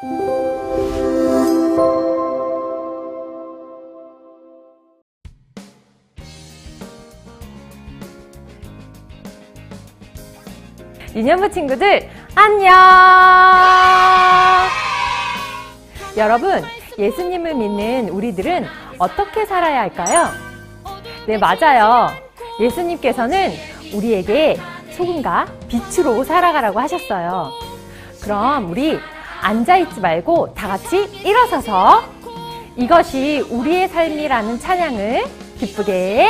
유년부 친구들 안녕! 여러분, 예수님을 믿는 우리들은 어떻게 살아야 할까요? 네, 맞아요. 예수님께서는 우리에게 소금과 빛으로 살아가라고 하셨어요. 그럼 우리 앉아있지 말고 다 같이 일어서서 이것이 우리의 삶이라는 찬양을 기쁘게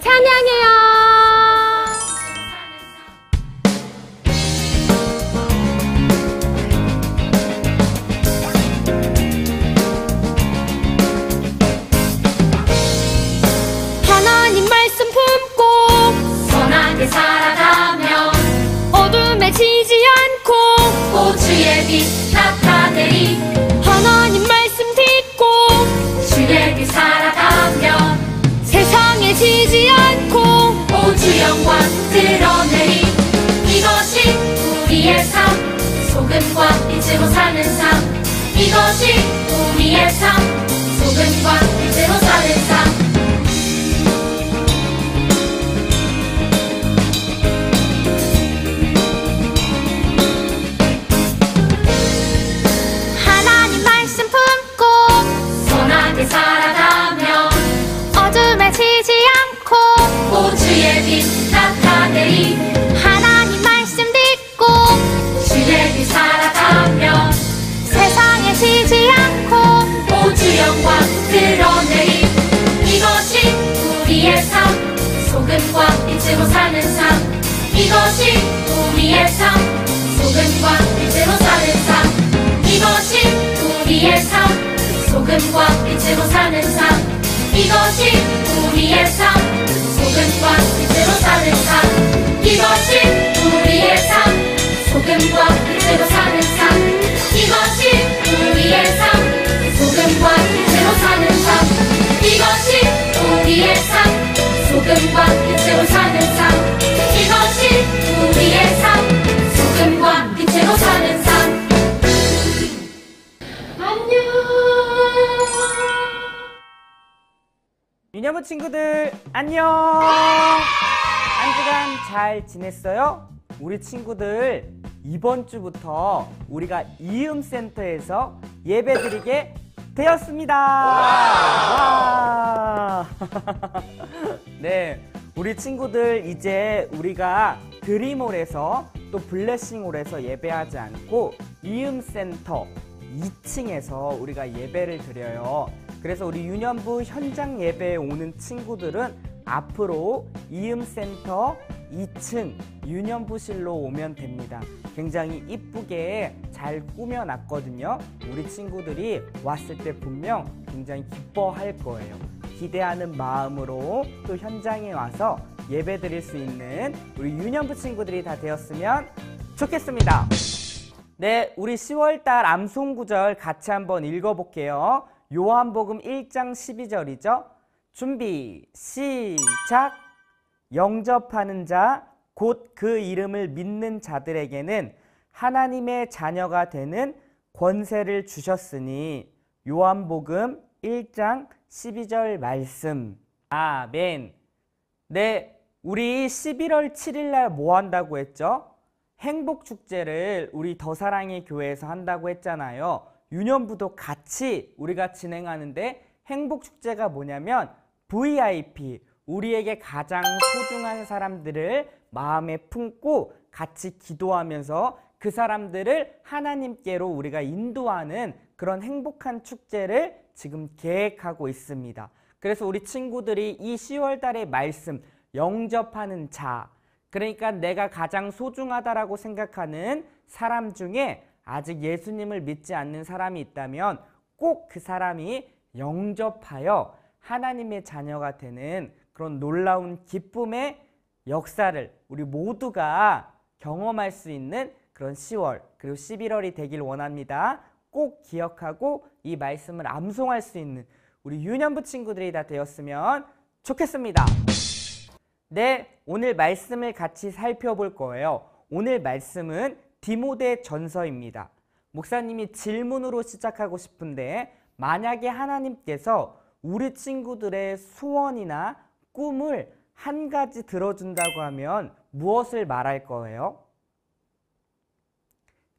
찬양해요. 하나님 말씀 품고 선하게 살아가며 어둠에 지지 않고 주의 빛 나타내리. 하나님 말씀 듣고 주의 빛 살아가며 세상에 지지 않고 주 영광 드러내리. 이것이 우리의 삶, 소금과 빛으로 사는 삶. 이것이 우리의 삶, 소금과 빛으로 사는 삶. 살아가며 어둠에 지지 않고 주의 빛 나타내리. 하나님 말씀 듣고 주의 빛 살아가며 세상에 지지 않고 주 영광 드러내리. 이것이 우리의 삶, 소금과 빛으로 사는 삶. 이것이 우리의 삶, 소금과 빛으로 사는 삶. 이것이 우리의 삶, 소금과 빛으로 사는 삶. 이것이 우리의 삶, 소금과 빛으로 사는 삶. 이것이 우리의 삶, 소금과 빛으로 사는 삶. 이것이 우리의 삶, 소금과 빛으로 사는 삶. 이것이 우리의 삶, 소금과 빛으로 사는 삶. 이것이 우리의 삶, 소금과 빛으로 사는 삶. 유년부 친구들 안녕! 한 주간 잘 지냈어요? 우리 친구들 이번 주부터 우리가 이음센터에서 예배드리게 되었습니다. 와! 네, 우리 친구들 이제 우리가 드림홀에서 또 블레싱홀에서 예배하지 않고 이음센터 2층에서 우리가 예배를 드려요. 그래서 우리 유년부 현장 예배에 오는 친구들은 앞으로 이음센터 2층 유년부실로 오면 됩니다. 굉장히 이쁘게 잘 꾸며놨거든요. 우리 친구들이 왔을 때 분명 굉장히 기뻐할 거예요. 기대하는 마음으로 또 현장에 와서 예배 드릴 수 있는 우리 유년부 친구들이 다 되었으면 좋겠습니다. 네, 우리 10월달 암송구절 같이 한번 읽어볼게요. 요한복음 1장 12절이죠. 준비, 시작! 영접하는 자, 곧 그 이름을 믿는 자들에게는 하나님의 자녀가 되는 권세를 주셨으니. 요한복음 1장 12절 말씀. 아멘. 네, 우리 11월 7일 날 뭐 한다고 했죠? 행복축제를 우리 더사랑의 교회에서 한다고 했잖아요. 유년부도 같이 우리가 진행하는데 행복축제가 뭐냐면 VIP, 우리에게 가장 소중한 사람들을 마음에 품고 같이 기도하면서 그 사람들을 하나님께로 우리가 인도하는 그런 행복한 축제를 지금 계획하고 있습니다. 그래서 우리 친구들이 이 10월 달의 말씀, 영접하는 자, 그러니까 내가 가장 소중하다라고 생각하는 사람 중에 아직 예수님을 믿지 않는 사람이 있다면 꼭 그 사람이 영접하여 하나님의 자녀가 되는 그런 놀라운 기쁨의 역사를 우리 모두가 경험할 수 있는 그런 10월 그리고 11월이 되길 원합니다. 꼭 기억하고 이 말씀을 암송할 수 있는 우리 유년부 친구들이 다 되었으면 좋겠습니다. 네, 오늘 말씀을 같이 살펴볼 거예요. 오늘 말씀은 디모데 전서입니다. 목사님이 질문으로 시작하고 싶은데, 만약에 하나님께서 우리 친구들의 소원이나 꿈을 한 가지 들어준다고 하면 무엇을 말할 거예요?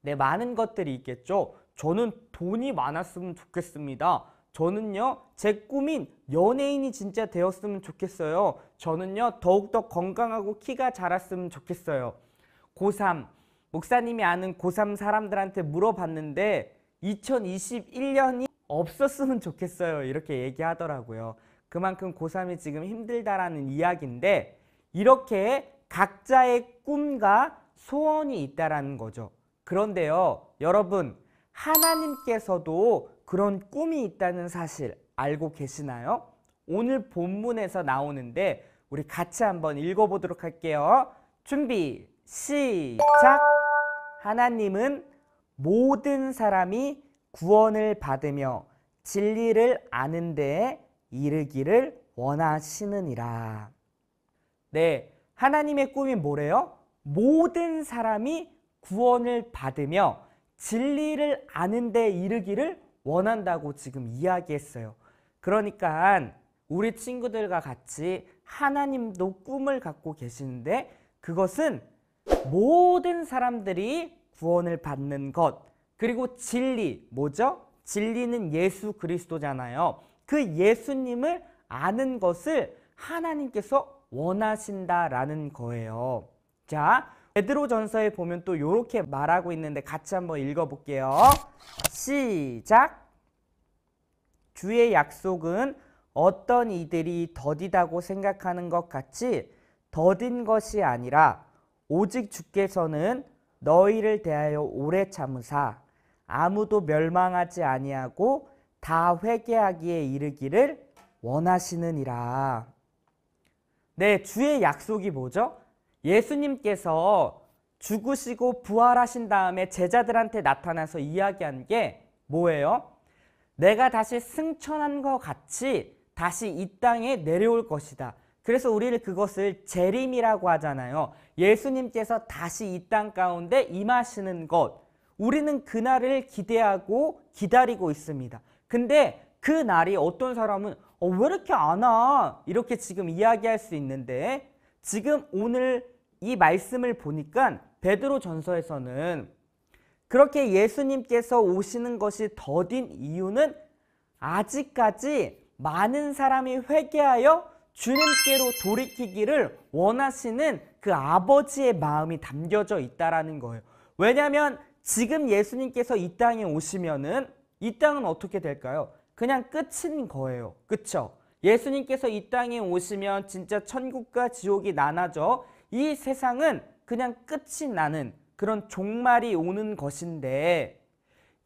네, 많은 것들이 있겠죠. 저는 돈이 많았으면 좋겠습니다. 저는요, 제 꿈인 연예인이 진짜 되었으면 좋겠어요. 저는요, 더욱더 건강하고 키가 자랐으면 좋겠어요. 고3, 목사님이 아는 고3 사람들한테 물어봤는데 2021년이 없었으면 좋겠어요. 이렇게 얘기하더라고요. 그만큼 고3이 지금 힘들다라는 이야기인데, 이렇게 각자의 꿈과 소원이 있다라는 거죠. 그런데요, 여러분, 하나님께서도 그런 꿈이 있다는 사실 알고 계시나요? 오늘 본문에서 나오는데 우리 같이 한번 읽어보도록 할게요. 준비, 시작! 하나님은 모든 사람이 구원을 받으며 진리를 아는 데에 이르기를 원하시느니라. 네, 하나님의 꿈이 뭐래요? 모든 사람이 구원을 받으며 진리를 아는 데 이르기를 원한다고 지금 이야기했어요. 그러니까 우리 친구들과 같이 하나님도 꿈을 갖고 계시는데, 그것은 모든 사람들이 구원을 받는 것, 그리고 진리, 뭐죠? 진리는 예수 그리스도잖아요. 그 예수님을 아는 것을 하나님께서 원하신다라는 거예요. 자, 베드로전서에 보면 또 이렇게 말하고 있는데 같이 한번 읽어볼게요. 시작! 주의 약속은 어떤 이들이 더디다고 생각하는 것 같이 더딘 것이 아니라 오직 주께서는 너희를 대하여 오래 참으사 아무도 멸망하지 아니하고 다 회개하기에 이르기를 원하시느니라. 네, 주의 약속이 뭐죠? 예수님께서 죽으시고 부활하신 다음에 제자들한테 나타나서 이야기한 게 뭐예요? 내가 다시 승천한 것 같이 다시 이 땅에 내려올 것이다. 그래서 우리를 그것을 재림이라고 하잖아요. 예수님께서 다시 이 땅 가운데 임하시는 것. 우리는 그날을 기대하고 기다리고 있습니다. 근데 그 날이 어떤 사람은 왜 이렇게 안 와? 이렇게 지금 이야기할 수 있는데, 지금 오늘 이 말씀을 보니까 베드로전서에서는 그렇게 예수님께서 오시는 것이 더딘 이유는 아직까지 많은 사람이 회개하여 주님께로 돌이키기를 원하시는 그 아버지의 마음이 담겨져 있다라는 거예요. 왜냐하면 지금 예수님께서 이 땅에 오시면은 이 땅은 어떻게 될까요? 그냥 끝인 거예요. 그쵸? 예수님께서 이 땅에 오시면 진짜 천국과 지옥이 나눠져 이 세상은 그냥 끝이 나는 그런 종말이 오는 것인데,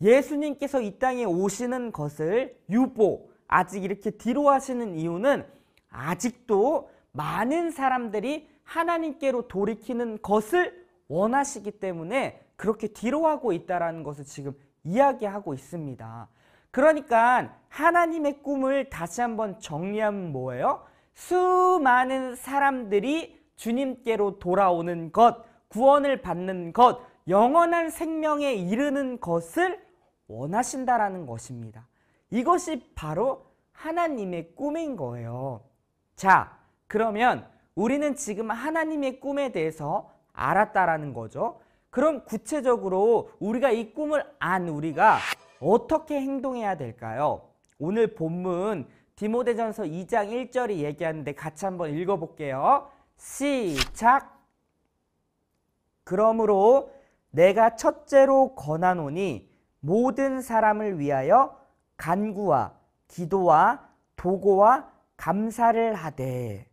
예수님께서 이 땅에 오시는 것을 유보, 아직 이렇게 뒤로 하시는 이유는 아직도 많은 사람들이 하나님께로 돌이키는 것을 원하시기 때문에 그렇게 뒤로 하고 있다는 것을 지금 이야기하고 있습니다. 그러니까 하나님의 꿈을 다시 한번 정리하면 뭐예요? 수많은 사람들이 주님께로 돌아오는 것, 구원을 받는 것, 영원한 생명에 이르는 것을 원하신다라는 것입니다. 이것이 바로 하나님의 꿈인 거예요. 자, 그러면 우리는 지금 하나님의 꿈에 대해서 알았다라는 거죠. 그럼 구체적으로 우리가 이 꿈을 안 우리가 어떻게 행동해야 될까요? 오늘 본문 디모데전서 2장 1절이 얘기하는데 같이 한번 읽어볼게요. 시작! 그러므로 내가 첫째로 권하노니 모든 사람을 위하여 간구와 기도와 도고와 감사를 하되.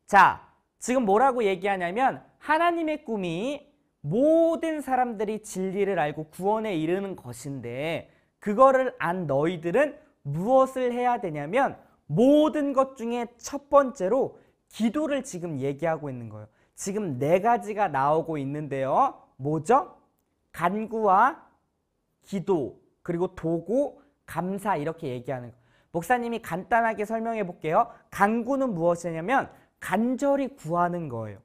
자, 지금 뭐라고 얘기하냐면 하나님의 꿈이 모든 사람들이 진리를 알고 구원에 이르는 것인데, 그거를 안 너희들은 무엇을 해야 되냐면 모든 것 중에 첫 번째로 기도를 지금 얘기하고 있는 거예요. 지금 4가지가 나오고 있는데요. 뭐죠? 간구와 기도, 그리고 도고, 감사, 이렇게 얘기하는 거. 목사님이 간단하게 설명해 볼게요. 간구는 무엇이냐면 간절히 구하는 거예요.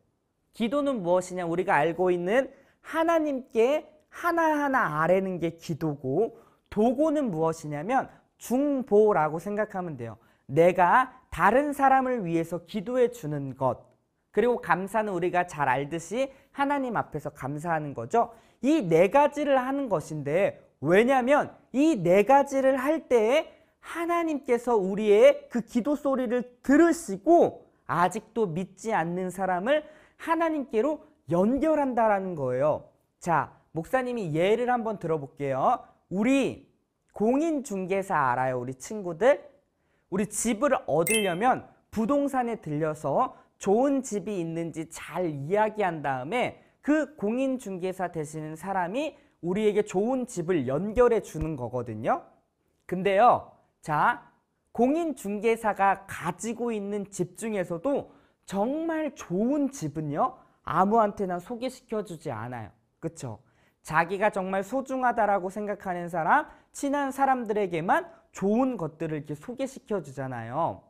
기도는 무엇이냐? 우리가 알고 있는 하나님께 하나하나 아뢰는 게 기도고, 도고는 무엇이냐면 중보라고 생각하면 돼요. 내가 다른 사람을 위해서 기도해 주는 것. 그리고 감사는 우리가 잘 알듯이 하나님 앞에서 감사하는 거죠. 이 네 가지를 하는 것인데, 왜냐하면 이 네 가지를 할 때에 하나님께서 우리의 그 기도 소리를 들으시고 아직도 믿지 않는 사람을 하나님께로 연결한다라는 거예요. 자, 목사님이 예를 한번 들어볼게요. 우리 공인중개사 알아요? 우리 친구들? 우리 집을 얻으려면 부동산에 들려서 좋은 집이 있는지 잘 이야기한 다음에 그 공인중개사 되시는 사람이 우리에게 좋은 집을 연결해 주는 거거든요. 근데요, 자, 공인중개사가 가지고 있는 집 중에서도 정말 좋은 집은요, 아무한테나 소개시켜 주지 않아요. 그쵸? 자기가 정말 소중하다라고 생각하는 사람, 친한 사람들에게만 좋은 것들을 이렇게 소개시켜 주잖아요.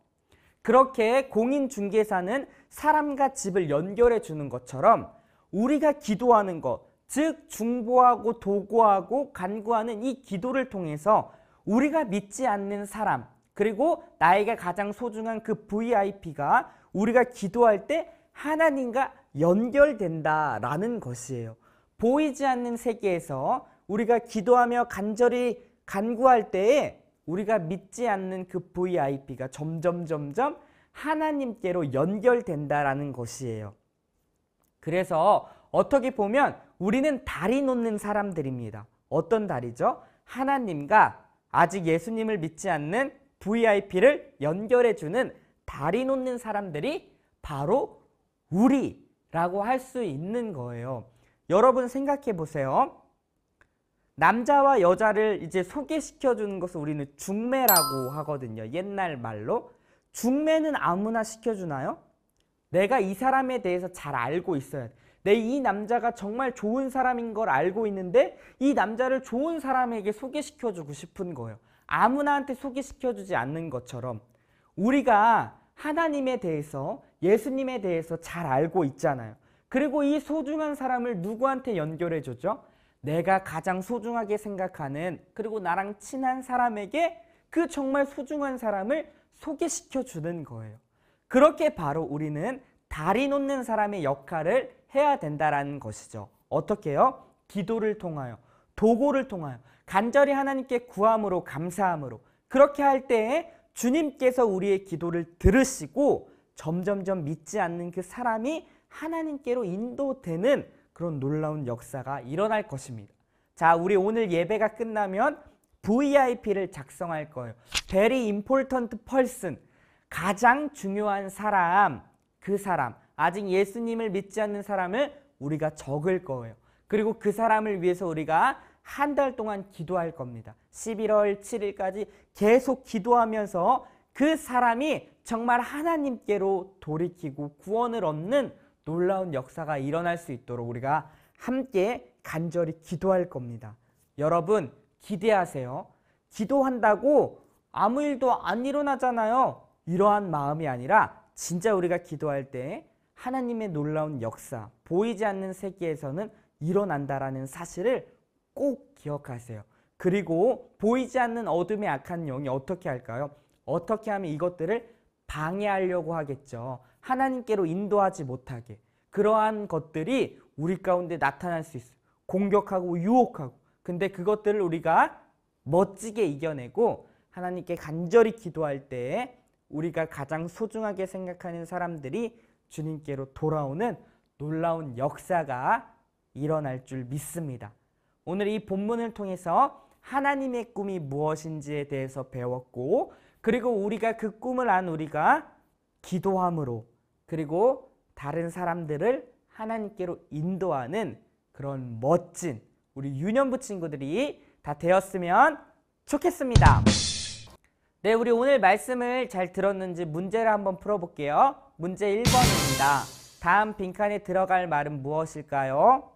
그렇게 공인중개사는 사람과 집을 연결해 주는 것처럼 우리가 기도하는 것, 즉 중보하고 도구하고 간구하는 이 기도를 통해서 우리가 믿지 않는 사람, 그리고 나에게 가장 소중한 그 VIP가 우리가 기도할 때 하나님과 연결된다라는 것이에요. 보이지 않는 세계에서 우리가 기도하며 간절히 간구할 때에 우리가 믿지 않는 그 VIP가 점점 하나님께로 연결된다라는 것이에요. 그래서 어떻게 보면 우리는 다리 놓는 사람들입니다. 어떤 다리죠? 하나님과 아직 예수님을 믿지 않는 VIP를 연결해주는 다리 놓는 사람들이 바로 우리라고 할 수 있는 거예요. 여러분 생각해 보세요. 남자와 여자를 이제 소개시켜주는 것을 우리는 중매라고 하거든요. 옛날 말로. 중매는 아무나 시켜주나요? 내가 이 사람에 대해서 잘 알고 있어야 돼. 내 이 남자가 정말 좋은 사람인 걸 알고 있는데 이 남자를 좋은 사람에게 소개시켜주고 싶은 거예요. 아무나한테 소개시켜주지 않는 것처럼 우리가 하나님에 대해서, 예수님에 대해서 잘 알고 있잖아요. 그리고 이 소중한 사람을 누구한테 연결해주죠? 내가 가장 소중하게 생각하는, 그리고 나랑 친한 사람에게 그 정말 소중한 사람을 소개시켜주는 거예요. 그렇게 바로 우리는 다리 놓는 사람의 역할을 해야 된다는 것이죠. 어떻게 해요? 기도를 통하여, 도구를 통하여, 간절히 하나님께 구함으로, 감사함으로. 그렇게 할 때에 주님께서 우리의 기도를 들으시고 점점점 믿지 않는 그 사람이 하나님께로 인도되는 그런 놀라운 역사가 일어날 것입니다. 자, 우리 오늘 예배가 끝나면 VIP를 작성할 거예요. Very important person. 가장 중요한 사람, 그 사람, 아직 예수님을 믿지 않는 사람을 우리가 적을 거예요. 그리고 그 사람을 위해서 우리가 한 달 동안 기도할 겁니다. 11월 7일까지 계속 기도하면서 그 사람이 정말 하나님께로 돌이키고 구원을 얻는 놀라운 역사가 일어날 수 있도록 우리가 함께 간절히 기도할 겁니다. 여러분 기대하세요. 기도한다고 아무 일도 안 일어나잖아요. 이러한 마음이 아니라 진짜 우리가 기도할 때 하나님의 놀라운 역사, 보이지 않는 세계에서는 일어난다라는 사실을 꼭 기억하세요. 그리고 보이지 않는 어둠의 악한 영이 어떻게 할까요? 어떻게 하면 이것들을 방해하려고 하겠죠. 하나님께로 인도하지 못하게. 그러한 것들이 우리 가운데 나타날 수 있어요. 공격하고 유혹하고. 근데 그것들을 우리가 멋지게 이겨내고 하나님께 간절히 기도할 때 우리가 가장 소중하게 생각하는 사람들이 주님께로 돌아오는 놀라운 역사가 일어날 줄 믿습니다. 오늘 이 본문을 통해서 하나님의 꿈이 무엇인지에 대해서 배웠고, 그리고 우리가 그 꿈을 안 우리가 기도함으로, 그리고 다른 사람들을 하나님께로 인도하는 그런 멋진 우리 유년부 친구들이 다 되었으면 좋겠습니다. 네, 우리 오늘 말씀을 잘 들었는지 문제를 한번 풀어볼게요. 문제 1번입니다. 다음 빈칸에 들어갈 말은 무엇일까요?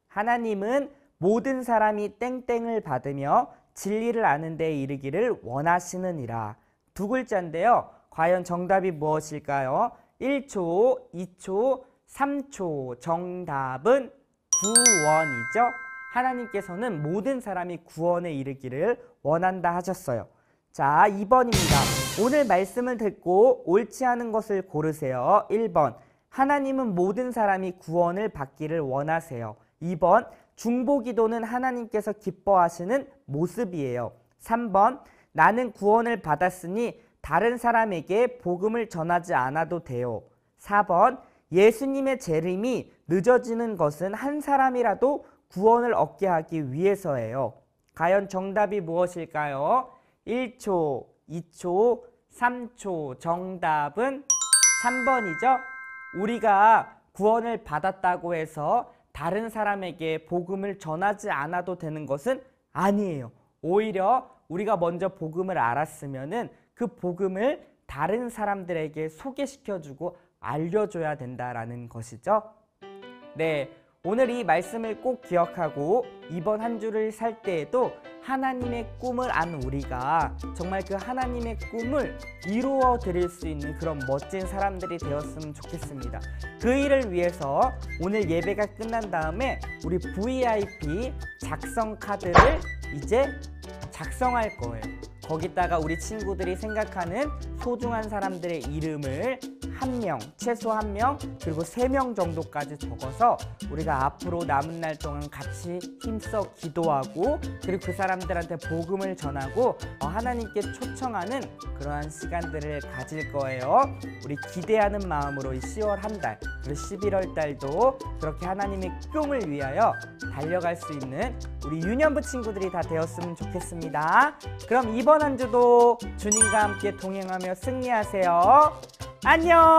하나님은 모든 사람이 땡땡을 받으며 진리를 아는 데 이르기를 원하시느니라. 두 글자인데요. 과연 정답이 무엇일까요? 1초, 2초, 3초. 정답은 구원이죠. 하나님께서는 모든 사람이 구원에 이르기를 원한다 하셨어요. 자, 2번입니다. 오늘 말씀을 듣고 옳지 않은 것을 고르세요. 1번, 하나님은 모든 사람이 구원을 받기를 원하세요. 2번, 중보기도는 하나님께서 기뻐하시는 모습이에요. 3번, 나는 구원을 받았으니 다른 사람에게 복음을 전하지 않아도 돼요. 4번, 예수님의 재림이 늦어지는 것은 한 사람이라도 구원을 얻게 하기 위해서예요. 과연 정답이 무엇일까요? 1초, 2초, 3초. 정답은 3번이죠. 우리가 구원을 받았다고 해서 다른 사람에게 복음을 전하지 않아도 되는 것은 아니에요. 오히려 우리가 먼저 복음을 알았으면은 그 복음을 다른 사람들에게 소개시켜주고 알려줘야 된다라는 것이죠. 네, 오늘 이 말씀을 꼭 기억하고 이번 한 주를 살 때에도 하나님의 꿈을 안 우리가 정말 그 하나님의 꿈을 이루어 드릴 수 있는 그런 멋진 사람들이 되었으면 좋겠습니다. 그 일을 위해서 오늘 예배가 끝난 다음에 우리 VIP 작성 카드를 이제 작성할 거예요. 거기다가 우리 친구들이 생각하는 소중한 사람들의 이름을 1명, 최소 1명, 그리고 3명 정도까지 적어서 우리가 앞으로 남은 날 동안 같이 힘써 기도하고 그리고 그 사람들한테 복음을 전하고 하나님께 초청하는 그러한 시간들을 가질 거예요. 우리 기대하는 마음으로 이 10월 한 달, 그리고 11월 달도 그렇게 하나님의 꿈을 위하여 달려갈 수 있는 우리 유년부 친구들이 다 되었으면 좋겠습니다. 그럼 이번 한 주도 주님과 함께 동행하며 승리하세요. 안녕!